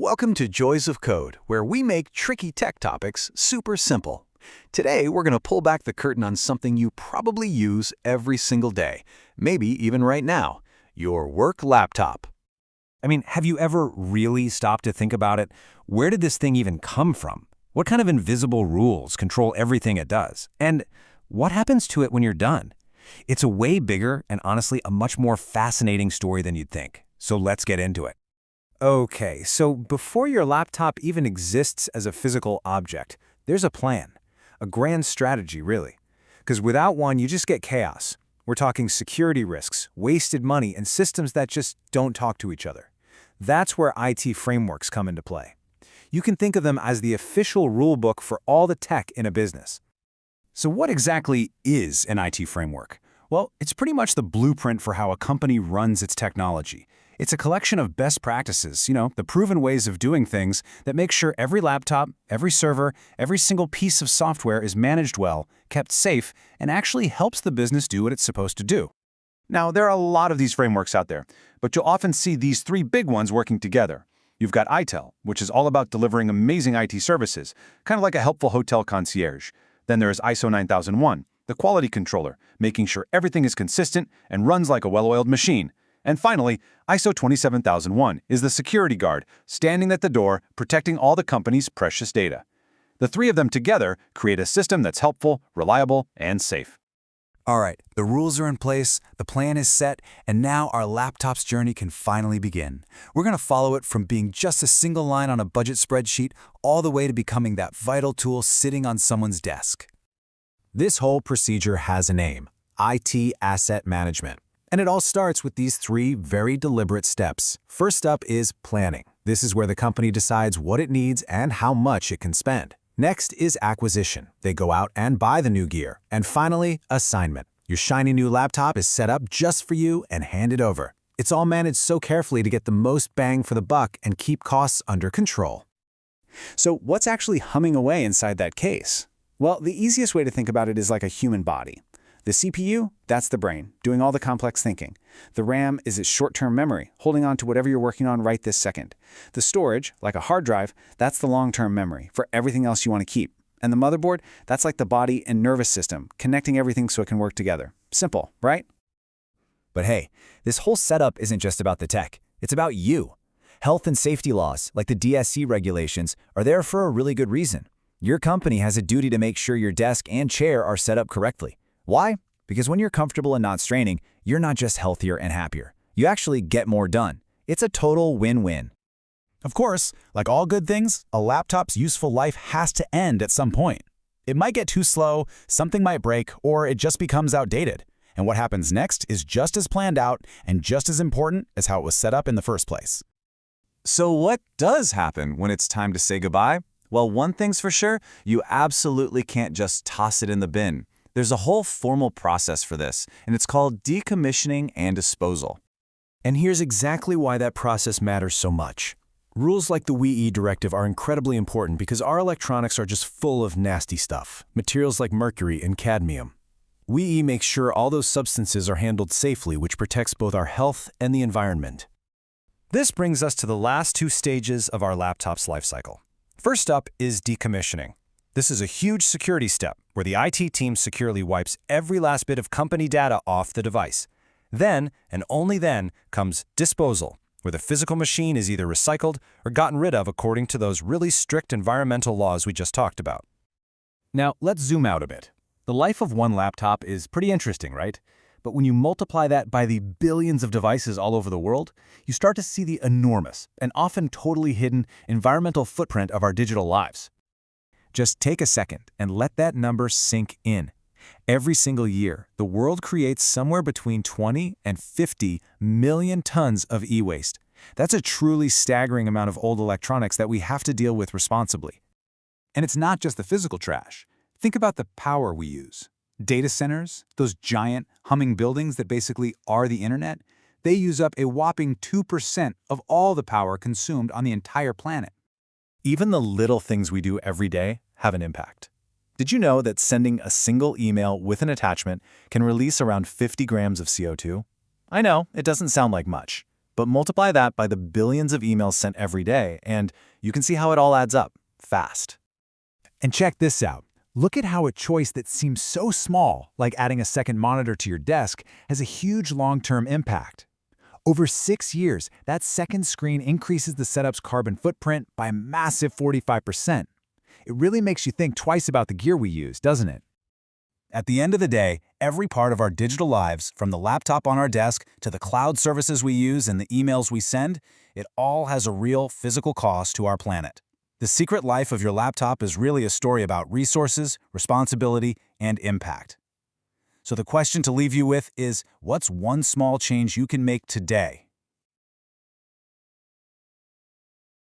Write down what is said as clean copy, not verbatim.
Welcome to Joys of Code, where we make tricky tech topics super simple. Today, we're going to pull back the curtain on something you probably use every single day, maybe even right now, your work laptop. I mean, have you ever really stopped to think about it? Where did this thing even come from? What kind of invisible rules control everything it does? And what happens to it when you're done? It's a way bigger and honestly a much more fascinating story than you'd think. So let's get into it. Okay, so before your laptop even exists as a physical object, there's a plan. A grand strategy, really. Because without one, you just get chaos. We're talking security risks, wasted money, and systems that just don't talk to each other. That's where IT frameworks come into play. You can think of them as the official rulebook for all the tech in a business. So what exactly is an IT framework? Well, it's pretty much the blueprint for how a company runs its technology. It's a collection of best practices, the proven ways of doing things that make sure every laptop, every server, every single piece of software is managed well, kept safe, and actually helps the business do what it's supposed to do. Now, there are a lot of these frameworks out there, but you'll often see these three big ones working together. You've got ITIL, which is all about delivering amazing IT services, kind of like a helpful hotel concierge. Then there is ISO 9001, the quality controller, making sure everything is consistent and runs like a well-oiled machine. And finally, ISO 27001 is the security guard, standing at the door, protecting all the company's precious data. The three of them together create a system that's helpful, reliable, and safe. All right, the rules are in place, the plan is set, and now our laptop's journey can finally begin. We're going to follow it from being just a single line on a budget spreadsheet all the way to becoming that vital tool sitting on someone's desk. This whole procedure has a name: IT Asset Management. And it all starts with these three very deliberate steps. First up is planning. This is where the company decides what it needs and how much it can spend. Next is acquisition. They go out and buy the new gear. And finally, assignment. Your shiny new laptop is set up just for you and handed over. It's all managed so carefully to get the most bang for the buck and keep costs under control. So what's actually humming away inside that case? Well, the easiest way to think about it is like a human body. The CPU, that's the brain, doing all the complex thinking. The RAM is its short-term memory, holding on to whatever you're working on right this second. The storage, like a hard drive, that's the long-term memory for everything else you want to keep. And the motherboard, that's like the body and nervous system, connecting everything so it can work together. Simple, right? But hey, this whole setup isn't just about the tech. It's about you. Health and safety laws, like the DSC regulations, are there for a really good reason. Your company has a duty to make sure your desk and chair are set up correctly. Why? Because when you're comfortable and not straining, you're not just healthier and happier. You actually get more done. It's a total win-win. Of course, like all good things, a laptop's useful life has to end at some point. It might get too slow, something might break, or it just becomes outdated. And what happens next is just as planned out and just as important as how it was set up in the first place. So what does happen when it's time to say goodbye? Well, one thing's for sure, you absolutely can't just toss it in the bin. There's a whole formal process for this, and it's called decommissioning and disposal. And here's exactly why that process matters so much. Rules like the WEEE directive are incredibly important because our electronics are just full of nasty stuff, materials like mercury and cadmium. WEEE makes sure all those substances are handled safely, which protects both our health and the environment. This brings us to the last two stages of our laptop's life cycle. First up is decommissioning. This is a huge security step where the IT team securely wipes every last bit of company data off the device. Then, and only then, comes disposal, where the physical machine is either recycled or gotten rid of according to those really strict environmental laws we just talked about. Now, let's zoom out a bit. The life of one laptop is pretty interesting, right? But when you multiply that by the billions of devices all over the world, you start to see the enormous and often totally hidden environmental footprint of our digital lives. Just take a second and let that number sink in. Every single year, the world creates somewhere between 20 and 50 million tons of e-waste. That's a truly staggering amount of old electronics that we have to deal with responsibly. And it's not just the physical trash. Think about the power we use. Data centers, those giant, humming buildings that basically are the internet, they use up a whopping 2% of all the power consumed on the entire planet. Even the little things we do every day have an impact. Did you know that sending a single email with an attachment can release around 50 grams of CO2? I know, it doesn't sound like much, But multiply that by the billions of emails sent every day, and you can see how it all adds up fast. And check this out. Look at how a choice that seems so small, like adding a second monitor to your desk, has a huge long-term impact. Over 6 years, that second screen increases the setup's carbon footprint by a massive 45%. It really makes you think twice about the gear we use, doesn't it? At the end of the day, every part of our digital lives, from the laptop on our desk to the cloud services we use and the emails we send, it all has a real physical cost to our planet. The secret life of your laptop is really a story about resources, responsibility, and impact. So the question to leave you with is, what's one small change you can make today